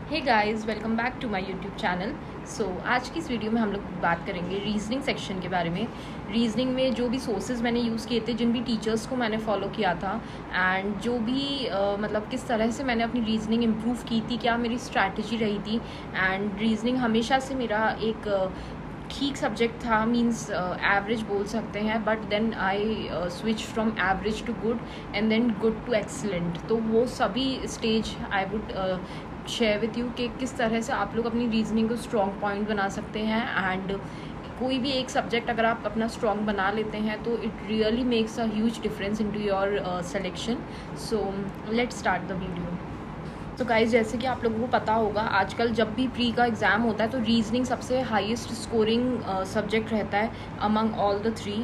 Hey guys, welcome back to my YouTube channel. आज की इस वीडियो में हम लोग बात करेंगे रीजनिंग सेक्शन के बारे में। रीजनिंग में जो भी सोर्सेज मैंने यूज़ किए थे, जिन भी टीचर्स को मैंने फॉलो किया था, एंड जो भी मतलब किस तरह से मैंने अपनी रीजनिंग इम्प्रूव की थी, क्या मेरी स्ट्रैटेजी रही थी। एंड रीजनिंग हमेशा से मेरा एक ठीक सब्जेक्ट था, मीन्स एवरेज बोल सकते हैं, but then I switch from average to good and then good to excellent. तो वो सभी stage I would share with you कि किस तरह से आप लोग अपनी रीजनिंग को स्ट्रॉन्ग पॉइंट बना सकते हैं। एंड कोई भी एक सब्जेक्ट अगर आप अपना स्ट्रॉन्ग बना लेते हैं तो it really makes a huge difference into your selection. So let's start the video. तो गाइज, जैसे कि आप लोगों को पता होगा, आजकल जब भी प्री का एग्ज़ाम होता है तो रीजनिंग सबसे हाईएस्ट स्कोरिंग सब्जेक्ट रहता है among all the three.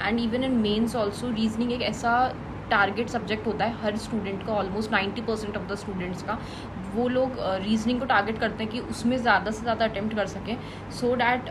And even in mains also reasoning एक ऐसा टारगेट सब्जेक्ट होता है हर स्टूडेंट का, ऑलमोस्ट 90% ऑफ द स्टूडेंट्स का। वो लोग रीजनिंग को टारगेट करते हैं कि उसमें ज़्यादा से ज़्यादा अटेम्प्ट कर सकें, सो डैट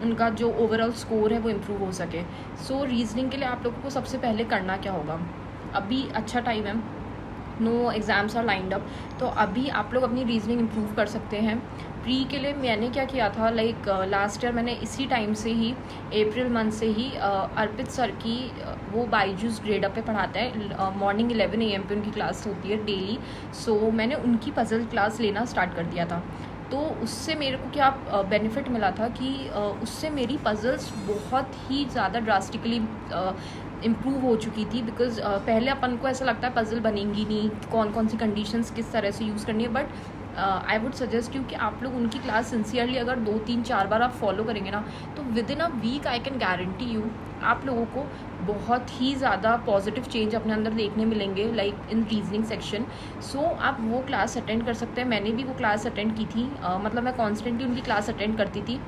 उनका जो ओवरऑल स्कोर है वो इम्प्रूव हो सके। सो रीजनिंग के लिए आप लोगों को सबसे पहले करना क्या होगा, अभी अच्छा टाइम है, no exams are lined up, तो अभी आप लोग अपनी रीजनिंग इम्प्रूव कर सकते हैं। प्री के लिए मैंने क्या किया था, लाइक लास्ट ईयर मैंने इसी टाइम से ही, अप्रैल मंथ से ही अर्पित सर की वो बाईजूस ग्रेड अप पे पढ़ाते हैं, मॉर्निंग 11 AM पे उनकी क्लास होती है डेली। सो मैंने उनकी पजल क्लास लेना स्टार्ट कर दिया था। तो उससे मेरे को क्या बेनिफिट मिला था कि उससे मेरी पजल्स बहुत ही ज़्यादा ड्रास्टिकली इम्प्रूव हो चुकी थी। बिकॉज पहले अपन को ऐसा लगता है पजल बनेंगी नहीं, कौन कौन सी कंडीशंस किस तरह से यूज़ करनी है, but I would suggest you कि आप लोग उनकी क्लास सिंसियरली अगर 2-3-4 बार आप फॉलो करेंगे ना, तो within a week I can guarantee you आप लोगों को बहुत ही ज़्यादा पॉजिटिव चेंज अपने अंदर देखने मिलेंगे, लाइक इन रीजनिंग सेक्शन। सो आप वो क्लास अटेंड कर सकते हैं। मैंने भी वो क्लास अटेंड की थी, मतलब मैं कॉन्स्टेंटली उनकी क्लास अटेंड करती थी।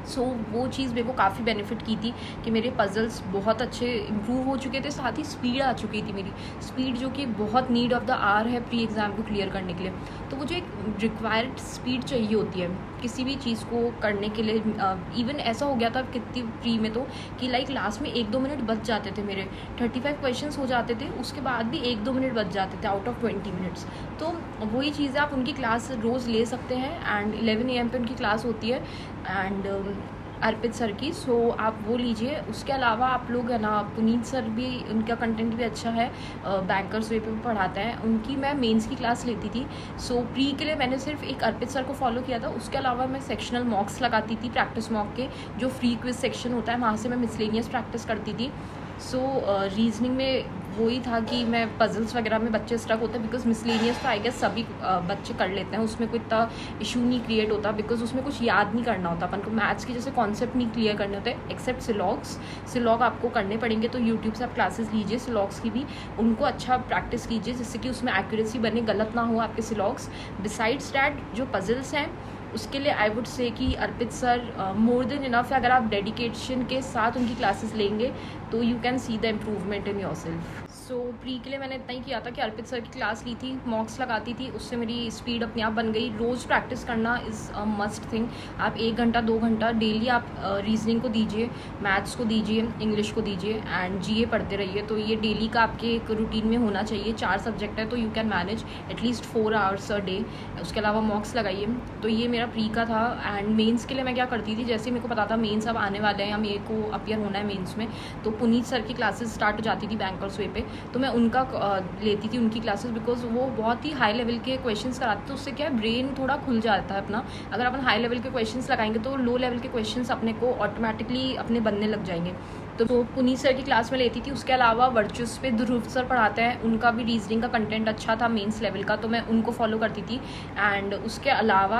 सो वो चीज़ मेरे को काफ़ी बेनिफिट की थी कि मेरे पजल्स बहुत अच्छे इम्प्रूव हो चुके थे, साथ ही स्पीड आ चुकी थी मेरी स्पीड, जो कि बहुत नीड ऑफ द आवर है प्री एग्ज़ाम को क्लियर करने के लिए। तो वो जो एक रिक्वायर्ड स्पीड चाहिए होती है किसी भी चीज़ को करने के लिए। इवन ऐसा हो गया था कितनी प्री में तो कि लाइक लास्ट में 1-2 मिनट बच जाते थे मेरे, 35 क्वेश्चंस हो जाते थे, उसके बाद भी 1-2 मिनट बच जाते थे आउट ऑफ 20 मिनट्स। तो वही चीज़ें आप उनकी क्लास रोज़ ले सकते हैं। एंड 11 AM पे उनकी क्लास होती है एंड अर्पित सर की, सो आप वो लीजिए। उसके अलावा आप लोग है ना, पुनीत सर भी, उनका कंटेंट भी अच्छा है, बैंकर्स वे पे पढ़ाते हैं, उनकी मैं मेंस की क्लास लेती थी। सो प्री के लिए मैंने सिर्फ एक अर्पित सर को फॉलो किया था। उसके अलावा मैं सेक्शनल मॉक्स लगाती थी, प्रैक्टिस मॉक के जो फ्री क्विज सेक्शन होता है वहाँ से मैं मिसलेनियस प्रैक्टिस करती थी। सो रीजनिंग में वही था कि मैं पजल्स वगैरह में बच्चे स्टक होते हैं, बिकॉज मिसलेनियस तो आई गेस सभी बच्चे कर लेते हैं, उसमें कोई इतना इशू नहीं क्रिएट होता, बिकॉज उसमें कुछ याद नहीं करना होता अपन को, मैथ्स के जैसे कॉन्सेप्ट नहीं क्लियर करने होते, एक्सेप्ट सिलॉग आपको करने पड़ेंगे। तो यूट्यूब से आप क्लासेस लीजिए सिलॉग्स की भी, उनको अच्छा प्रैक्टिस कीजिए जिससे कि उसमें एक्यूरेसी बने, गलत ना हो आपके सिलॉग्स। बिसाइड्स डैट जो पजल्स हैं उसके लिए आई वुड से कि अर्पित सर मोर देन इनफ है। अगर आप डेडिकेशन के साथ उनकी क्लासेस लेंगे तो you can see the improvement in your self. So pre के लिए मैंने इतना ही किया था कि अर्पित सर की क्लास ली थी, मॉक्स लगाती थी, उससे मेरी स्पीड अपने आप बन गई। रोज़ प्रैक्टिस करना इज़ अ मस्ट थिंग। आप 1 घंटा 2 घंटा डेली आप रीजनिंग को दीजिए, मैथ्स को दीजिए, इंग्लिश को दीजिए एंड जीए पढ़ते रहिए। तो ये डेली का आपके एक रूटीन में होना चाहिए। 4 सब्जेक्ट है तो you can manage at least 4 hours a day. उसके अलावा मॉक्स लगाइए। तो ये मेरा प्री का था। एंड मेंस के लिए मैं क्या करती थी, जैसे मेरे को पता था मेंस अब आने वाले हैं या मेरे को अपियर होना है मेंस में, तो पुनीत सर की क्लासेस स्टार्ट हो जाती थी बैंकर्स वे पे, तो मैं उनका लेती थी उनकी क्लासेस, बिकॉज वो बहुत ही हाई लेवल के क्वेश्चंस कराते, तो उससे क्या है ब्रेन थोड़ा खुल जाता है अपना। अगर अपन हाई लेवल के क्वेश्चंस लगाएंगे तो लो लेवल के क्वेश्चंस अपने को ऑटोमेटिकली अपने बनने लग जाएंगे। तो पुनीत सर की क्लास में लेती थी। उसके अलावा वर्चुअस पे ध्रुव सर पढ़ाते हैं, उनका भी रीजनिंग का कंटेंट अच्छा था मेंस लेवल का, तो मैं उनको फॉलो करती थी। एंड उसके अलावा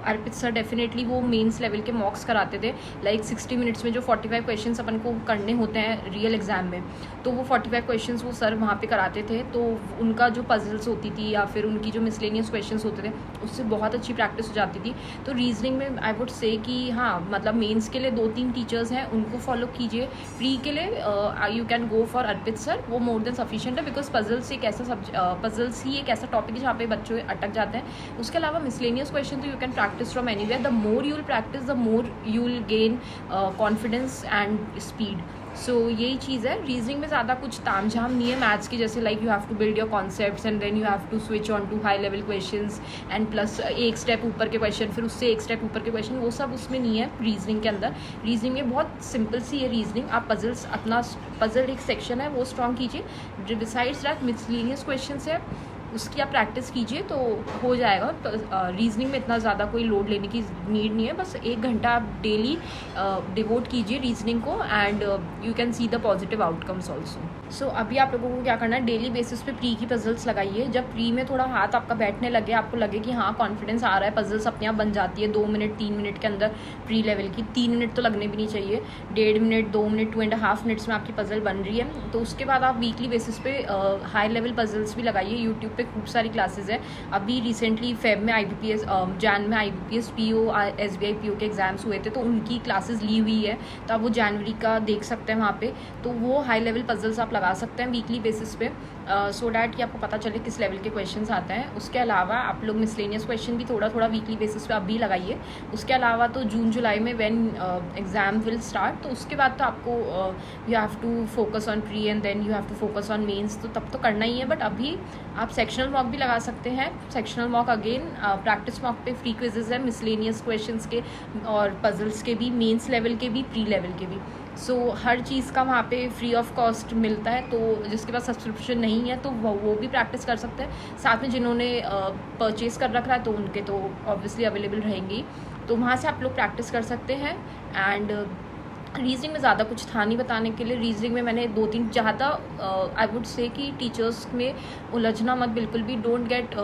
अर्पित सर डेफिनेटली वो मेंस लेवल के मॉक्स कराते थे, लाइक 60 मिनट्स में जो 45 क्वेश्चंस अपन को करने होते हैं रियल एग्जाम में, तो वो 45 क्वेश्चंस वो सर वहाँ पे कराते थे। तो उनका जो पजल्स होती थी या फिर उनकी जो मिसलेनियस क्वेश्चंस होते थे उससे बहुत अच्छी प्रैक्टिस हो जाती थी। तो रीजनिंग में आई वुड से कि हाँ, मतलब मेंस के लिए 2-3 टीचर्स हैं, उनको फॉलो कीजिए। प्री के लिए you can go for Arpit sir, वो मोर देन सफिशिएंट है, बिकॉज पजल्स एक ऐसा पजल्स ही एक ऐसा टॉपिक है जहाँ पे बच्चे अटक जाते हैं। उसके अलावा मिसलेनियस क्वेश्चन तो you can practise from anywhere. The more you will practise the more you will gain confidence and speed. So यही चीज़ है। रीजनिंग में ज़्यादा कुछ तामझाम नहीं है मैथ्स की जैसे, like you have to build your concepts and then you have to switch on to high level questions and plus एक स्टेप ऊपर के क्वेश्चन, फिर उससे एक स्टेप ऊपर के क्वेश्चन, वो सब उसमें नहीं है रीजनिंग के अंदर। रीजनिंग में बहुत सिंपल सी है रीजनिंग। आप पजल्स, अपना पजल एक सेक्शन है वो स्ट्रॉन्ग कीजिए, बिसाइड्स दैट मिसलेनियस क्वेश्चन है उसकी आप प्रैक्टिस कीजिए तो हो जाएगा। तो रीजनिंग में इतना ज़्यादा कोई लोड लेने की नीड नहीं है, बस 1 घंटा आप डेली डिवोट कीजिए रीजनिंग को and you can see the positive outcomes also. So अभी आप लोगों को क्या करना है, डेली बेसिस पे प्री की पजल्स लगाइए। जब प्री में थोड़ा हाथ आपका बैठने लगे, आपको लगे कि हाँ कॉन्फिडेंस आ रहा है, पजल्स अपने आप बन जाती है 2 मिनट 3 मिनट के अंदर प्री लेवल की। 3 मिनट तो लगने भी नहीं चाहिए, 1.5 मिनट 2 मिनट 2.5 मिनट्स में आपकी पजल बन रही है। तो उसके बाद आप वीकली बेसिस पे हाई लेवल पजल्स भी लगाइए। यूट्यूब पे खूब सारी क्लासेस है। अभी रिसेंटली फेब में IBPS, जैन में IBPS PO SBI PO के एग्जाम्स हुए थे तो उनकी क्लासेस ली हुई है, तो आप वो जनवरी का देख सकते हैं वहाँ पे। तो वो हाई लेवल पजल्स आप लगा सकते हैं वीकली बेसिस पे, सो डैट कि आपको पता चले किस लेवल के क्वेश्चंस आते हैं। उसके अलावा आप लोग मिसलेनियस क्वेश्चन भी थोड़ा थोड़ा वीकली बेसिस पे अभी लगाइए। उसके अलावा तो जून जुलाई में व्हेन एग्जाम विल स्टार्ट, तो उसके बाद तो आपको you have to focus on pre and then you have to focus on mains, तो तब तो करना ही है। बट अभी आप सेक्शनल मॉक भी लगा सकते हैं। Sectional mock again practice mock पे फ्री क्विजेज है मिसलेनियस क्वेश्चंस के और पजल्स के भी, मेंस लेवल के भी, प्री लेवल के भी। सो हर चीज़ का वहाँ पे फ्री ऑफ कॉस्ट मिलता है, तो जिसके पास सब्सक्रिप्शन नहीं है तो वो भी प्रैक्टिस कर सकते हैं। साथ में जिन्होंने परचेज़ कर रखा है तो उनके तो ऑब्वियसली अवेलेबल रहेंगी, तो वहाँ से आप लोग प्रैक्टिस कर सकते हैं। एंड रीजनिंग में ज़्यादा कुछ था नहीं बताने के लिए। रीजनिंग में मैंने 2-3 ज़्यादा आई वुड से कि टीचर्स में उलझना मत बिल्कुल भी। डोंट गेट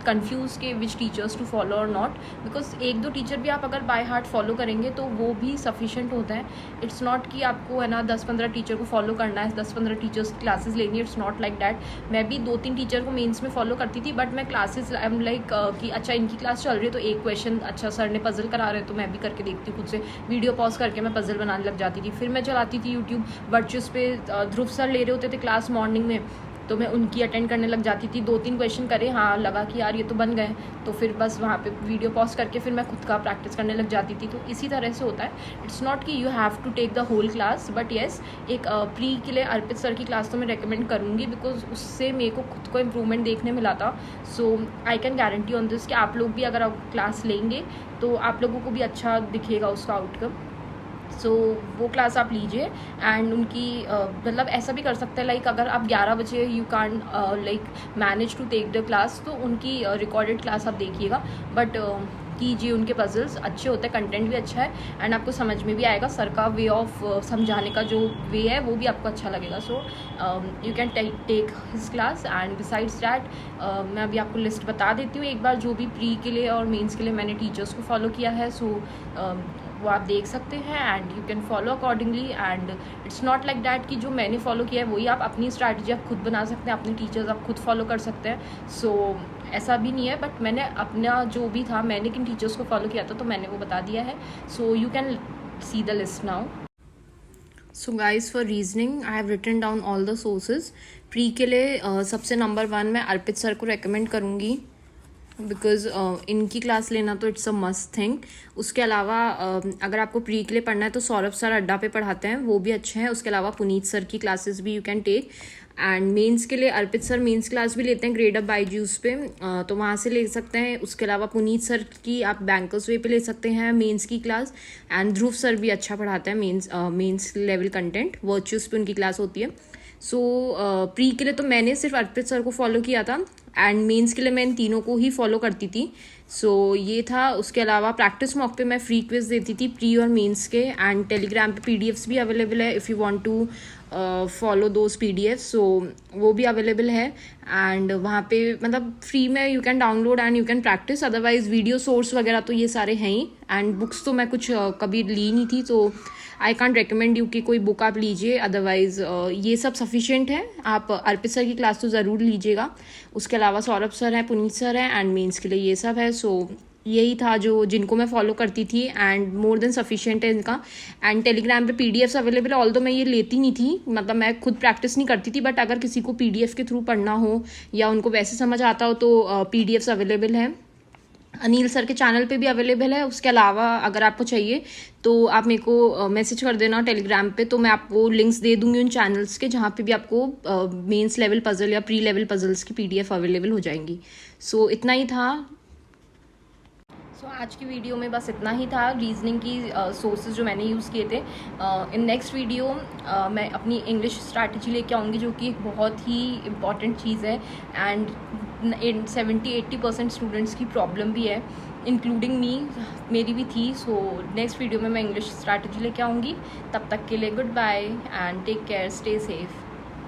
कंफ्यूज के विच टीचर्स टू फॉलो और नॉट, बिकॉज 1-2 टीचर भी आप अगर बाय हार्ट फॉलो करेंगे तो वो भी सफिशेंट होता है। इट्स नॉट कि आपको है ना 10-15 टीचर को फॉलो करना है, 10-15 टीचर्स की क्लासेस लेनी है। It's not like that. मैं भी 2-3 टीचर को मेंस में फॉलो करती थी, बट मैं क्लासेस आई एम लाइक कि अच्छा इनकी क्लास चल रही है तो एक क्वेश्चन अच्छा सर ने पजल करा रहे हैं तो मैं भी करके देखती हूँ खुद से, वीडियो पॉज करके मैं पजल बनाने लग जाती थी। फिर मैं चलाती थी यूट्यूब, वर्चुअस पे ध्रुव सर ले रहे होते थे क्लास मॉर्निंग में, तो मैं उनकी अटेंड करने लग जाती थी। 2-3 क्वेश्चन करे, हाँ लगा कि यार ये तो बन गए, तो फिर बस वहाँ पे वीडियो पॉज करके फिर मैं खुद का प्रैक्टिस करने लग जाती थी। तो इसी तरह से होता है। इट्स नॉट कि you have to take the whole class, but yes एक प्री के लिए अर्पित सर की क्लास तो मैं रेकमेंड करूँगी, बिकॉज उससे मेरे को खुद को इम्प्रूवमेंट देखने मिला था। So I can guarantee on this कि आप लोग भी अगर आप क्लास लेंगे तो आप लोगों को भी अच्छा दिखेगा उसका आउटकम। सो वो क्लास आप लीजिए। एंड उनकी मतलब ऐसा भी कर सकते हैं, लाइक अगर आप 11 बजे you can like manage to take the class तो उनकी रिकॉर्डेड क्लास आप देखिएगा, बट कीजिए। उनके पजल्स अच्छे होते हैं, कंटेंट भी अच्छा है एंड आपको समझ में भी आएगा। सर का वे ऑफ समझाने का जो वे है वो भी आपको अच्छा लगेगा। So you can take his class. And besides that मैं अभी आपको लिस्ट बता देती हूँ एक बार, जो भी प्री के लिए और मेंस के लिए मैंने टीचर्स को फॉलो किया है। सो वो आप देख सकते हैं and you can follow accordingly. And it's not like that कि जो मैंने फॉलो किया है वही आप अपनी स्ट्रैटेजी आप खुद बना सकते हैं, अपने टीचर्स आप खुद फॉलो कर सकते हैं। सो ऐसा भी नहीं है, बट मैंने अपना जो भी था, मैंने किन टीचर्स को फॉलो किया था तो मैंने वो बता दिया है। So you can see the list now. So guys for reasoning I have written down all the sources. Pre के लिए सबसे नंबर 1 मैं अर्पित सर को रेकमेंड करूँगी, बिकॉज इनकी क्लास लेना तो इट्स अ मस्ट थिंग। उसके अलावा अगर आपको प्री के लिए पढ़ना है तो सौरभ सर अड्डा पे पढ़ाते हैं, वो भी अच्छे हैं। उसके अलावा पुनीत सर की क्लासेस भी you can take. And mains के लिए अर्पित सर मेंस क्लास भी लेते हैं ग्रेड अप बायजूस पे, तो वहाँ से ले सकते हैं। उसके अलावा पुनीत सर की आप बैंकर्स वे पे ले सकते हैं मेंस की क्लास। एंड ध्रुव सर भी अच्छा पढ़ाते हैं मेंस लेवल कंटेंट, वर्चुअस पे उनकी क्लास होती है। सो प्री के लिए तो मैंने सिर्फ अर्पित सर को फॉलो किया था एंड मेंस के लिए मैं इन तीनों को ही फॉलो करती थी। सो ये था। उसके अलावा प्रैक्टिस मॉक पे मैं फ्री क्विज देती थी प्री और मेंस के। एंड टेलीग्राम पे पीडीएफ्स भी अवेलेबल है if you want to follow those PDF, so वो भी अवेलेबल है। एंड वहाँ पे मतलब फ्री में you can download and you can practice. Otherwise video source वगैरह तो ये सारे हैं ही। एंड बुक्स तो मैं कुछ कभी ली नहीं थी, तो आई कांट रिकमेंड यू कि कोई बुक आप लीजिए। अदरवाइज ये सब सफिशिएंट है। आप अर्पित सर की क्लास तो ज़रूर लीजिएगा। उसके अलावा सौरभ सर हैं, पुनीत सर हैं एंड मेंस के लिए ये सब है। सो यही था जो जिनको मैं फॉलो करती थी एंड मोर देन सफिशिएंट है इनका। एंड टेलीग्राम पे पीडीएफ्स अवेलेबल है, ऑल्दो मैं ये लेती नहीं थी, मतलब मैं खुद प्रैक्टिस नहीं करती थी, बट अगर किसी को पीडीएफ के थ्रू पढ़ना हो या उनको वैसे समझ आता हो तो पीडीएफ्स अवेलेबल है। अनिल सर के चैनल पे भी अवेलेबल है। उसके अलावा अगर आपको चाहिए तो आप मेरे को मैसेज कर देना टेलीग्राम पे, तो मैं आपको लिंक्स दे दूंगी उन चैनल्स के जहाँ पे भी आपको मेंस लेवल पजल या प्री लेवल पजल्स की PDF अवेलेबल हो जाएंगी। सो इतना ही था। आज की वीडियो में बस इतना ही था, रीजनिंग की सोर्सेज जो मैंने यूज़ किए थे। इन नेक्स्ट वीडियो मैं अपनी इंग्लिश स्ट्रैटेजी लेके आऊँगी, जो कि एक बहुत ही इम्पॉर्टेंट चीज़ है एंड 70-80% स्टूडेंट्स की प्रॉब्लम भी है, इंक्लूडिंग मी, मेरी भी थी। सो नेक्स्ट वीडियो में मैं इंग्लिश स्ट्रैटेजी लेके आऊँगी। तब तक के लिए good bye and take care, stay safe.